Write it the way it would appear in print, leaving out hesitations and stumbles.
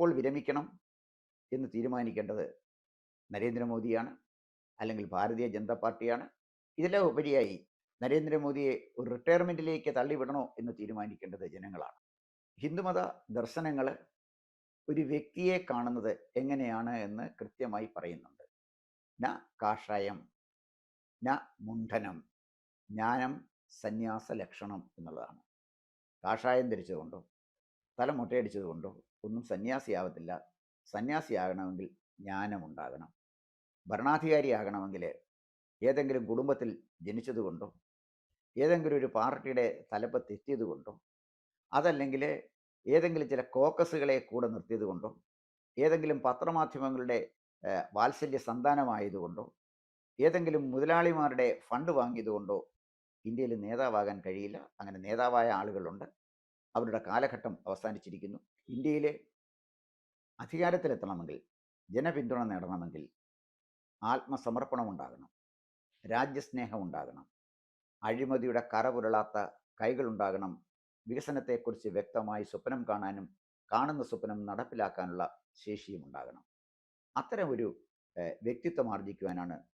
എപ്പോൾ വിരമിക്കണം എന്ന് തീരുമാനിക്കേണ്ടത് നരേന്ദ്രമോദിയാണ്, അല്ലെങ്കിൽ ഭാരതീയ ജനതാ പാർട്ടിയാണ്. ഇതെല്ലാം ഉപരിയായി നരേന്ദ്രമോദിയെ ഒരു റിട്ടയർമെൻറ്റിലേക്ക് തള്ളിവിടണോ എന്ന് തീരുമാനിക്കേണ്ടത് ജനങ്ങളാണ്. ഹിന്ദുമത ദർശനങ്ങൾ ഒരു വ്യക്തിയെ കാണുന്നത് എങ്ങനെയാണ് എന്ന് കൃത്യമായി പറയുന്നുണ്ട്. ന കാഷായം, ന മുണ്ഡനം, ജ്ഞാനം സന്യാസ ലക്ഷണം എന്നുള്ളതാണ്. കാഷായം ധരിച്ചതുകൊണ്ടോ തല മുട്ടയടിച്ചതുകൊണ്ടോ ഒന്നും സന്യാസിയാവത്തില്ല. സന്യാസിയാകണമെങ്കിൽ ജ്ഞാനമുണ്ടാകണം. ഭരണാധികാരിയാകണമെങ്കിൽ ഏതെങ്കിലും കുടുംബത്തിൽ ജനിച്ചതുകൊണ്ടോ ഏതെങ്കിലും ഒരു പാർട്ടിയുടെ തലപ്പത്ത് എത്തിയതുകൊണ്ടോ അതല്ലെങ്കിൽ ഏതെങ്കിലും ചില കോക്കസുകളെ കൂടെ നിർത്തിയതുകൊണ്ടോ ഏതെങ്കിലും പത്രമാധ്യമങ്ങളുടെ വാത്സല്യ സന്താനമായതുകൊണ്ടോ ഏതെങ്കിലും മുതലാളിമാരുടെ ഫണ്ട് വാങ്ങിയതുകൊണ്ടോ ഇന്ത്യയിൽ നേതാവാകാൻ കഴിയില്ല. അങ്ങനെ നേതാവായ ആളുകളുണ്ട്, അവരുടെ കാലഘട്ടം അവസാനിച്ചിരിക്കുന്നു. ഇന്ത്യയിലെ അധികാരത്തിലെത്തണമെങ്കിൽ, ജനപിന്തുണ നേടണമെങ്കിൽ ആത്മസമർപ്പണം ഉണ്ടാകണം, രാജ്യസ്നേഹം ഉണ്ടാകണം, അഴിമതിയുടെ കറപുരളാത്ത കൈകളുണ്ടാകണം, വികസനത്തെക്കുറിച്ച് വ്യക്തമായി സ്വപ്നം കാണാനും കാണുന്ന സ്വപ്നം നടപ്പിലാക്കാനുള്ള ശേഷിയും ഉണ്ടാകണം. അത്തരം ഒരു വ്യക്തിത്വം ആർജിക്കുവാനാണ്